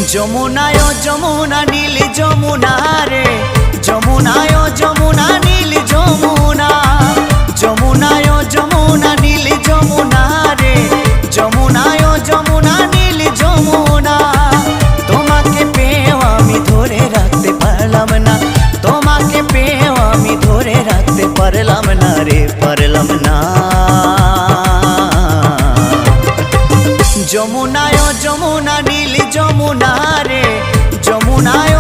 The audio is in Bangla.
যমুনায় যমুনা নীল যমুনা রে, যমুনায় যমুনা নীল যমুনা, যমুনায় যমুনা নীল যমুনা রে, যমুনায় যমুনা নীল যমুনা। তোমাকে পেয়েও আমি ধরে রাখতে পারলাম না, তোমাকে পেয়েও আমি ধরে রাখতে পারলাম না রে, পারলাম না। যমুনায় যমুনা নীল যমুনা রে, যমুনায়